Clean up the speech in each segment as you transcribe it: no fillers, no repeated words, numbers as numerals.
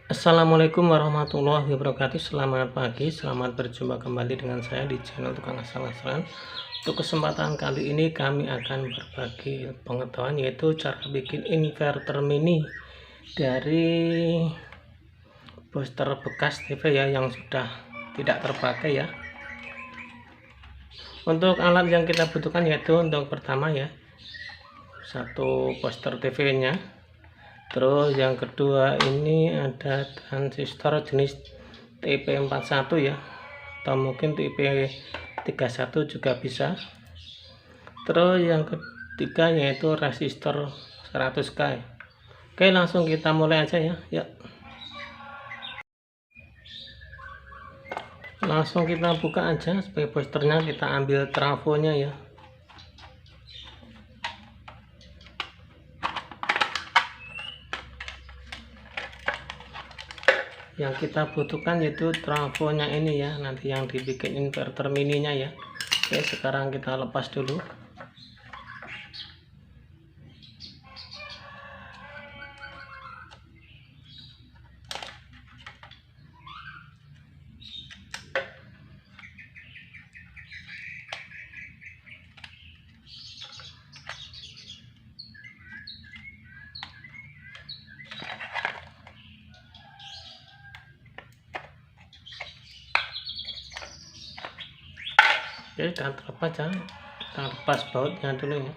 Assalamualaikum warahmatullahi wabarakatuh. Selamat pagi, selamat berjumpa kembali dengan saya di channel Tukang Asal-asalan. Untuk kesempatan kali ini kami akan berbagi pengetahuan, yaitu cara bikin inverter mini dari booster bekas TV ya, yang sudah tidak terpakai ya. Untuk alat yang kita butuhkan yaitu untuk pertama ya, satu poster TV nya. Terus yang kedua ini ada transistor jenis TP41 ya, atau mungkin TP31 juga bisa. Terus yang ketiga yaitu resistor 100K. Oke, langsung kita mulai aja ya. Langsung kita buka aja sebagai posternya, kita ambil trafonya ya. Yang kita butuhkan yaitu trafonya ini ya, nanti yang dibikin inverter mininya ya. Oke, sekarang kita lepas dulu. Oke, kita terlepas ya, kita lepas bautnya dulu ya.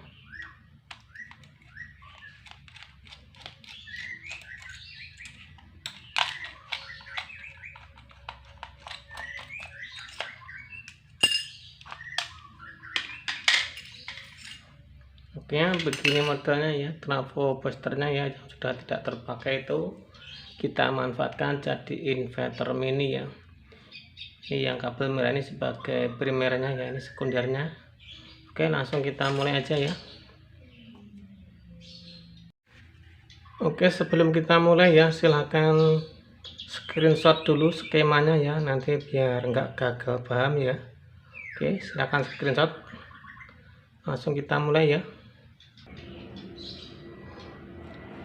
Oke, begini modelnya ya, trafo posternya ya, yang sudah tidak terpakai itu kita manfaatkan jadi inverter mini ya. Ini yang kabel merah ini sebagai primernya ya, ini sekundernya. Oke, langsung kita mulai aja ya. Oke, sebelum kita mulai ya, silahkan screenshot dulu skemanya ya, nanti biar nggak gagal paham ya. Oke, silahkan screenshot. Langsung kita mulai ya.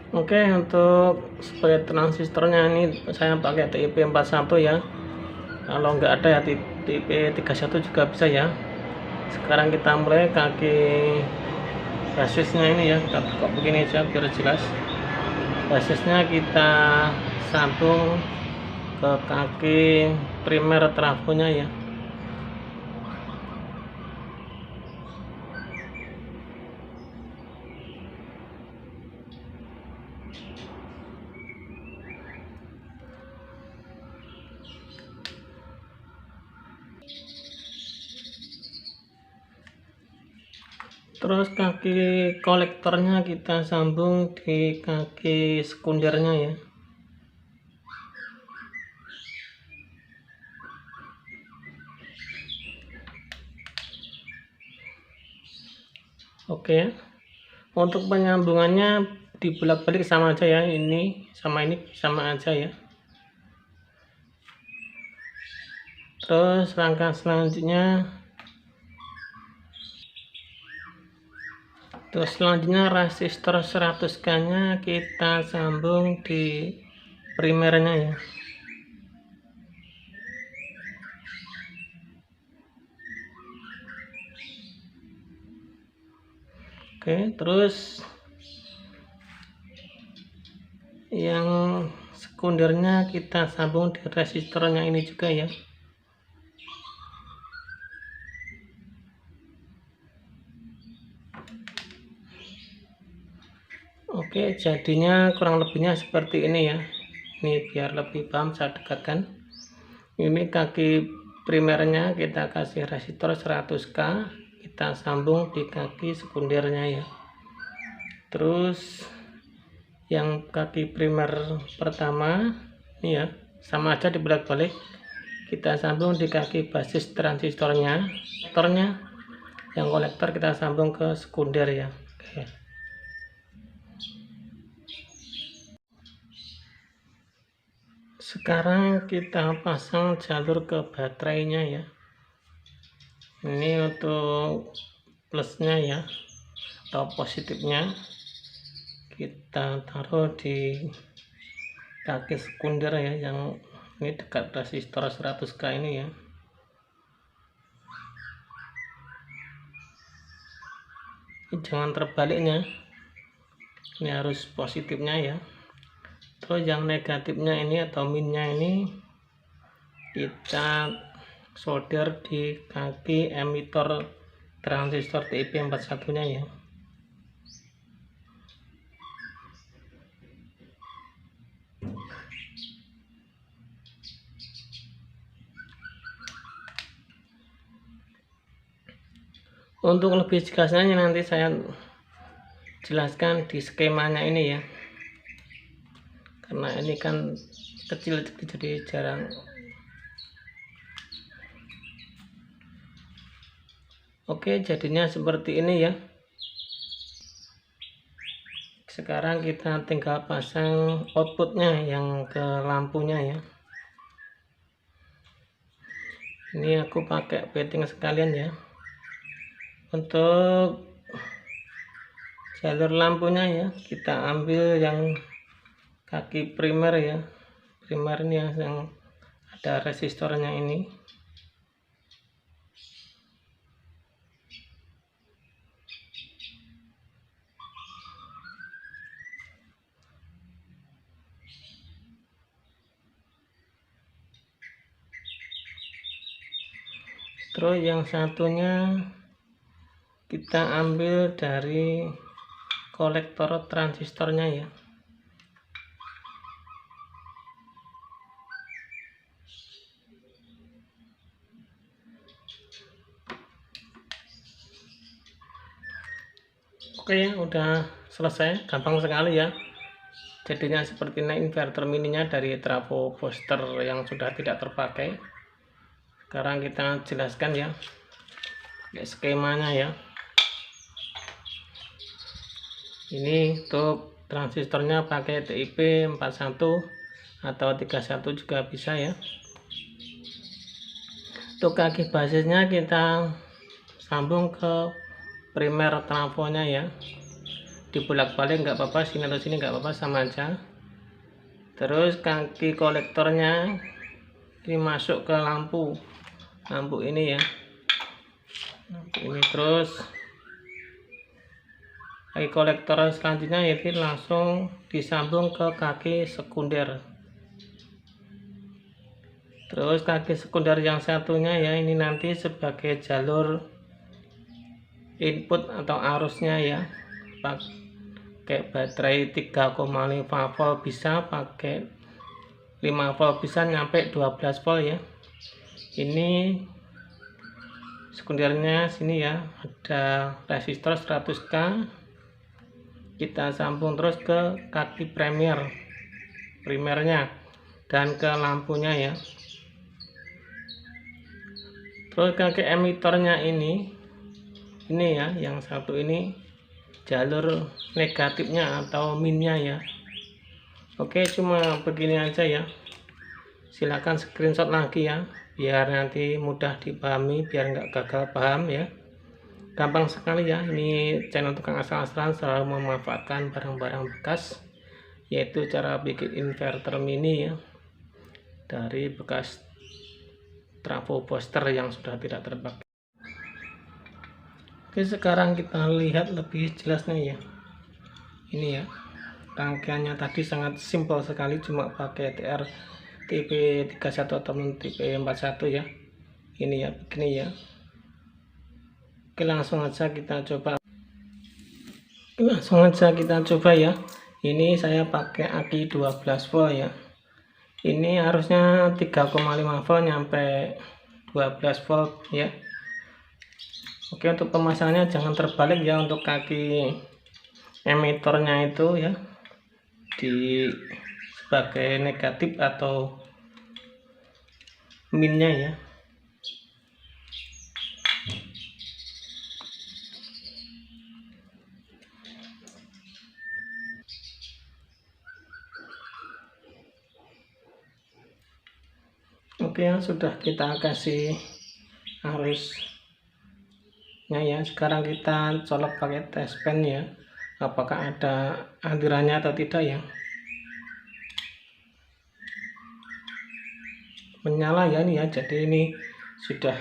Oke, untuk sebagai transistornya ini saya pakai TP41 ya. Kalau nggak ada ya TP31 juga bisa ya. Sekarang kita mulai kaki basisnya ini ya, kita buka begini aja biar jelas. Basisnya kita sambung ke kaki primer trafonya ya. Terus kaki kolektornya kita sambung di kaki sekundernya ya. Oke, untuk penyambungannya dibolak-balik sama aja ya, ini sama aja ya. Terus langkah selanjutnya, resistor 100K nya kita sambung di primernya ya. Oke, terus yang sekundernya kita sambung di resistornya ini juga ya. Oke, jadinya kurang lebihnya seperti ini ya. Ini biar lebih paham saya dekatkan. Ini kaki primernya kita kasih resistor 100K, kita sambung di kaki sekundernya ya. Terus yang kaki primer pertama ini ya, sama aja dibolak-balik, kita sambung di kaki basis transistornya, yang kolektor kita sambung ke sekunder ya. Oke. Sekarang kita pasang jalur ke baterainya ya. Ini untuk plusnya ya, atau positifnya kita taruh di kaki sekunder ya, yang ini dekat resistor 100K ini ya. Ini jangan terbaliknya, ini harus positifnya ya. Terus yang negatifnya ini atau minnya ini kita solder di kaki emitor transistor TIP41 nya ya. Untuk lebih jelasnya nanti saya jelaskan di skemanya ini ya, karena ini kan kecil jadi jarang. Oke, jadinya seperti ini ya. Sekarang kita tinggal pasang outputnya yang ke lampunya ya. Ini aku pakai betting sekalian ya. Untuk jalur lampunya ya, kita ambil yang kaki primer ya. Primer ini yang ada resistornya ini. Terus yang satunya kita ambil dari kolektor transistornya ya. Oke ya, udah selesai, gampang sekali ya. Jadinya seperti ini inverter mininya dari trafo booster yang sudah tidak terpakai. Sekarang kita jelaskan ya skemanya ya. Ini untuk transistornya pakai TIP 41 atau 31 juga bisa ya. Untuk kaki basisnya kita sambung ke primer trafonya ya. Dibolak-balik nggak apa-apa, sini atau sini nggak apa-apa, sama aja. Terus kaki kolektornya ini masuk ke lampu ini ya, ini. Terus kaki kolektor selanjutnya yaitu langsung disambung ke kaki sekunder. Terus kaki sekunder yang satunya ya, ini nanti sebagai jalur input atau arusnya ya, pakai baterai 3,5 volt bisa, pakai 5 volt bisa, nyampe 12 volt ya. Ini sekundernya sini ya, ada resistor 100K. Kita sambung terus ke kaki primernya dan ke lampunya ya. Terus kaki emitornya ini ya, yang satu ini jalur negatifnya atau minnya ya. Oke, cuma begini aja ya. Silakan screenshot lagi ya, biar nanti mudah dipahami, biar nggak gagal paham ya. Gampang sekali ya, ini channel tukang asal-asalan selalu memanfaatkan barang-barang bekas, yaitu cara bikin inverter mini ya dari bekas trafo booster yang sudah tidak terpakai. Oke, sekarang kita lihat lebih jelasnya ya. Ini ya, rangkaiannya tadi sangat simpel sekali, cuma pakai TR tipe 31 atau tipe 41 ya. Ini ya, begini ya. Oke, langsung aja kita coba. Ya. Ini saya pakai aki 12 volt ya. Ini harusnya 3,5 volt nyampe 12 volt ya. Oke, untuk pemasangannya jangan terbalik ya, untuk kaki emitornya itu ya di sebagai negatif atau minnya ya. Oke ya, sudah kita kasih arusnya ya. Sekarang kita colok pakai test pen ya, apakah ada alirannya atau tidak ya. menyala ya ini ya. Jadi ini sudah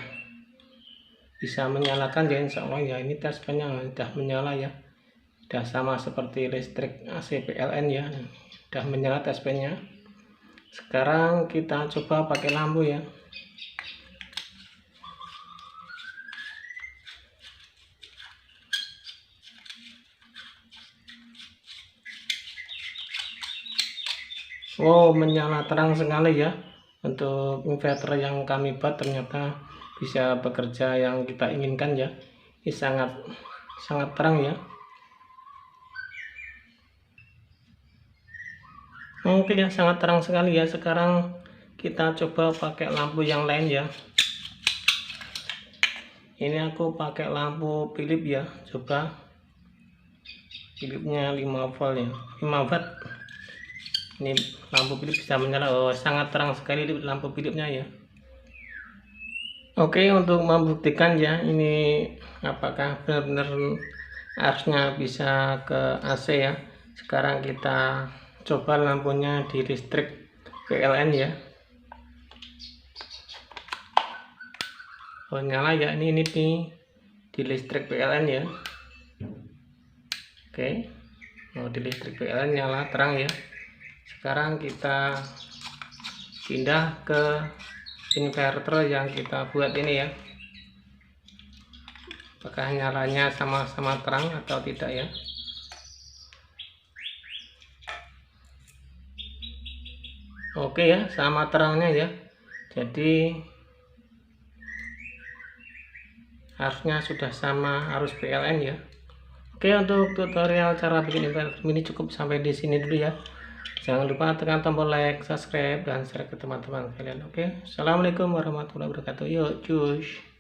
bisa menyalakan ya, insya Allah ya. Ini tes pennya sudah menyala ya, sudah sama seperti listrik AC PLN ya, sudah menyala tes pennya. Sekarang kita coba pakai lampu ya. Wow, menyala terang sekali ya. Untuk inverter yang kami buat ternyata bisa bekerja yang kita inginkan ya. Ini sangat terang ya. Oke ya, sangat terang sekali ya. Sekarang kita coba pakai lampu yang lain ya. Ini aku pakai lampu Philips ya. Coba Philipsnya 5 volt ya, 5 watt. Ini lampu Philips bisa menyala. Oh, sangat terang sekali lampu Philipsnya ya. Oke, untuk membuktikan ya ini apakah benar-benar arusnya bisa ke AC ya. Sekarang kita coba lampunya di listrik PLN ya. Oh, nyala ya, ini di listrik PLN ya. Oke, oh, di listrik PLN nyala terang ya. Sekarang kita pindah ke inverter yang kita buat ini ya. Apakah nyalanya sama-sama terang atau tidak ya? Oke ya, sama terangnya ya. Jadi harusnya sudah sama arus PLN ya. Oke, untuk tutorial cara bikin inverter ini cukup sampai di sini dulu ya. Jangan lupa tekan tombol like, subscribe, dan share ke teman-teman kalian. Oke, assalamualaikum warahmatullahi wabarakatuh. Yuk, cus.